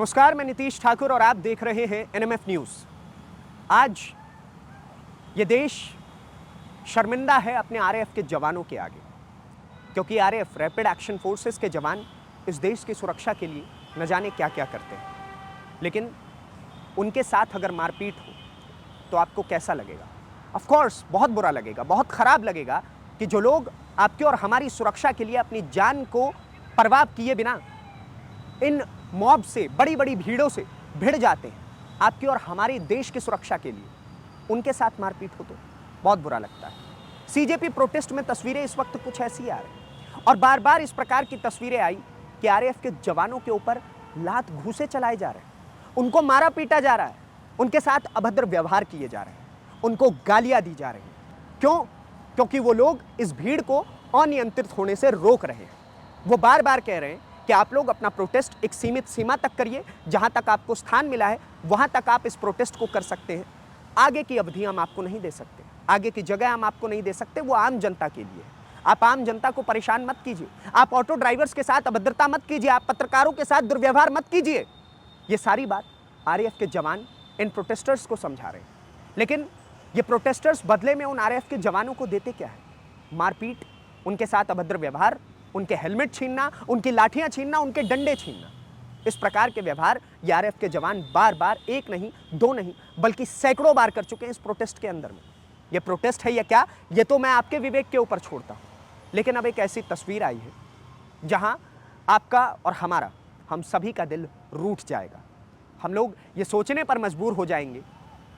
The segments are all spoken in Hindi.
नमस्कार, मैं नीतीश ठाकुर और आप देख रहे हैं एनएमएफ न्यूज़। आज ये देश शर्मिंदा है अपने आरएएफ के जवानों के आगे, क्योंकि आरएएफ रैपिड एक्शन फोर्सेस के जवान इस देश की सुरक्षा के लिए न जाने क्या क्या करते हैं, लेकिन उनके साथ अगर मारपीट हो तो आपको कैसा लगेगा? ऑफ कोर्स बहुत बुरा लगेगा, बहुत ख़राब लगेगा कि जो लोग आपकी और हमारी सुरक्षा के लिए अपनी जान को परवाह किए बिना इन मॉब से, बड़ी बड़ी भीड़ों से भिड़ जाते हैं आपकी और हमारे देश की सुरक्षा के लिए, उनके साथ मारपीट हो तो बहुत बुरा लगता है। सीजेपी प्रोटेस्ट में तस्वीरें इस वक्त कुछ ऐसी आ रही हैं और बार बार इस प्रकार की तस्वीरें आई कि आरएएफ के जवानों के ऊपर लात घूंसे चलाए जा रहे हैं, उनको मारा पीटा जा रहा है, उनके साथ अभद्र व्यवहार किए जा रहे हैं, उनको गालियां दी जा रही हैं। क्यों? क्योंकि वो लोग इस भीड़ को अनियंत्रित होने से रोक रहे हैं। वो बार बार कह रहे हैं कि आप लोग अपना प्रोटेस्ट एक सीमित सीमा तक करिए, जहां तक आपको स्थान मिला है वहां तक आप इस प्रोटेस्ट को कर सकते हैं। आगे की अवधि हम आपको नहीं दे सकते, आगे की जगह हम आपको नहीं दे सकते, वो आम जनता के लिए है। आप आम जनता को परेशान मत कीजिए, आप ऑटो ड्राइवर्स के साथ अभद्रता मत कीजिए, आप पत्रकारों के साथ दुर्व्यवहार मत कीजिए। ये सारी बात आरएएफ के जवान इन प्रोटेस्टर्स को समझा रहे हैं, लेकिन ये प्रोटेस्टर्स बदले में उन आरएएफ के जवानों को देते क्या है? मारपीट, उनके साथ अभद्र व्यवहार, उनके हेलमेट छीनना, उनकी लाठियां छीनना, उनके डंडे छीनना। इस प्रकार के व्यवहार ये आरएएफ के जवान बार बार, एक नहीं, दो नहीं, बल्कि सैकड़ों बार कर चुके हैं इस प्रोटेस्ट के अंदर में। ये प्रोटेस्ट है या क्या, ये तो मैं आपके विवेक के ऊपर छोड़ता हूं। लेकिन अब एक ऐसी तस्वीर आई है जहां आपका और हमारा, हम सभी का दिल रूठ जाएगा। हम लोग ये सोचने पर मजबूर हो जाएंगे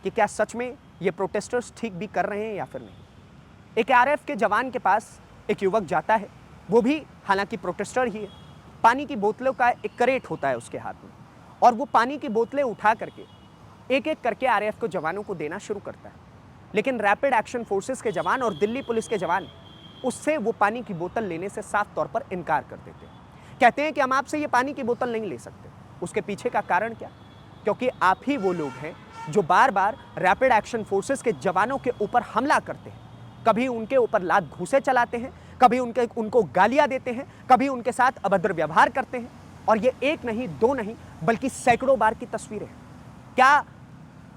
कि क्या सच में ये प्रोटेस्टर्स ठीक भी कर रहे हैं या फिर नहीं। एक आरएएफ के जवान के पास एक युवक जाता है, वो भी हालांकि प्रोटेस्टर ही है। पानी की बोतलों का एक करेट होता है उसके हाथ में, और वो पानी की बोतलें उठा करके एक एक करके आरएएफ के जवानों को देना शुरू करता है। लेकिन रैपिड एक्शन फोर्सेस के जवान और दिल्ली पुलिस के जवान उससे वो पानी की बोतल लेने से साफ तौर पर इनकार कर देते हैं। कहते हैं कि हम आपसे ये पानी की बोतल नहीं ले सकते। उसके पीछे का कारण क्या? क्योंकि आप ही वो लोग हैं जो बार बार रैपिड एक्शन फोर्सेस के जवानों के ऊपर हमला करते हैं। कभी उनके ऊपर लात घूंसे चलाते हैं, कभी उनको गालियां देते हैं, कभी उनके साथ अभद्र व्यवहार करते हैं। और ये एक नहीं, दो नहीं, बल्कि सैकड़ों बार की तस्वीरें हैं। क्या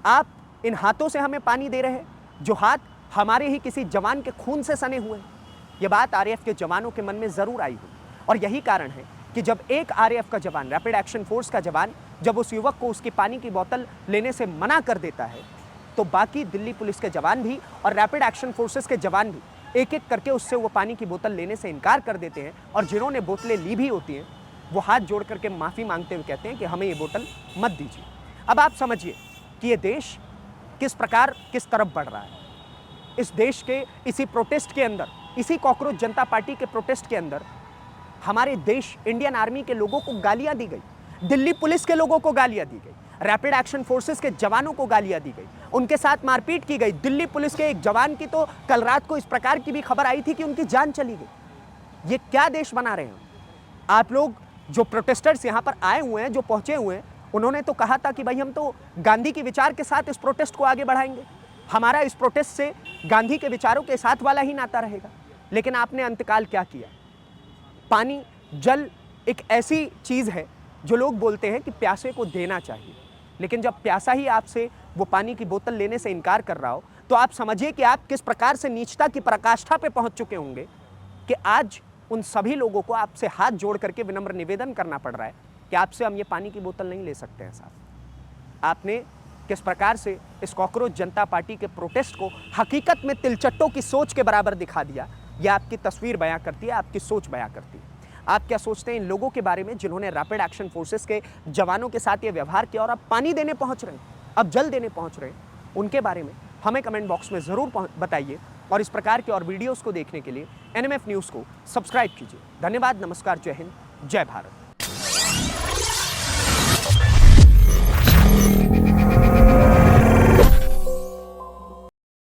आप इन हाथों से हमें पानी दे रहे हैं जो हाथ हमारे ही किसी जवान के खून से सने हुए हैं? ये बात आरएएफ के जवानों के मन में जरूर आई हो, और यही कारण है कि जब एक आरएएफ का जवान, रैपिड एक्शन फोर्स का जवान, जब उस युवक को उसकी पानी की बोतल लेने से मना कर देता है, तो बाकी दिल्ली पुलिस के जवान भी और रैपिड एक्शन फोर्सेस के जवान भी एक एक करके उससे वो पानी की बोतल लेने से इनकार कर देते हैं। और जिन्होंने बोतलें ली भी होती हैं, वो हाथ जोड़ करके माफ़ी मांगते हुए कहते हैं कि हमें ये बोतल मत दीजिए। अब आप समझिए कि ये देश किस प्रकार, किस तरफ बढ़ रहा है। इस देश के इसी प्रोटेस्ट के अंदर, इसी कॉकरोच जनता पार्टी के प्रोटेस्ट के अंदर हमारे देश, इंडियन आर्मी के लोगों को गालियां दी गई, दिल्ली पुलिस के लोगों को गालियां दी गई, रैपिड एक्शन फोर्सेस के जवानों को गालियां दी गई, उनके साथ मारपीट की गई। दिल्ली पुलिस के एक जवान की तो कल रात को इस प्रकार की भी खबर आई थी कि उनकी जान चली गई। ये क्या देश बना रहे हैं आप लोग? जो प्रोटेस्टर्स यहाँ पर आए हुए हैं, जो पहुंचे हुए हैं, उन्होंने तो कहा था कि भाई हम तो गांधी के विचार के साथ इस प्रोटेस्ट को आगे बढ़ाएंगे, हमारा इस प्रोटेस्ट से गांधी के विचारों के साथ वाला ही नाता रहेगा। लेकिन आपने अंतकाल क्या किया? पानी, जल एक ऐसी चीज़ है जो लोग बोलते हैं कि प्यासे को देना चाहिए, लेकिन जब प्यासा ही आपसे वो पानी की बोतल लेने से इनकार कर रहा हो, तो आप समझिए कि आप किस प्रकार से नीचता की पराकाष्ठा पे पहुंच चुके होंगे कि आज उन सभी लोगों को आपसे हाथ जोड़ करके विनम्र निवेदन करना पड़ रहा है कि आपसे हम ये पानी की बोतल नहीं ले सकते हैं साहब। आपने किस प्रकार से इस कॉकरोच जनता पार्टी के प्रोटेस्ट को हकीकत में तिलचट्टों की सोच के बराबर दिखा दिया। यह आपकी तस्वीर बयां करती है, आपकी सोच बयां करती है। आप क्या सोचते हैं इन लोगों के बारे में जिन्होंने रैपिड एक्शन फोर्सेस के जवानों के साथ ये व्यवहार किया और अब पानी देने पहुंच रहे हैं, अब जल देने पहुंच रहे हैं? उनके बारे में हमें कमेंट बॉक्स में ज़रूर बताइए, और इस प्रकार के और वीडियोज़ को देखने के लिए एनएमएफ न्यूज़ को सब्सक्राइब कीजिए। धन्यवाद, नमस्कार, जय हिंद, जय भारत।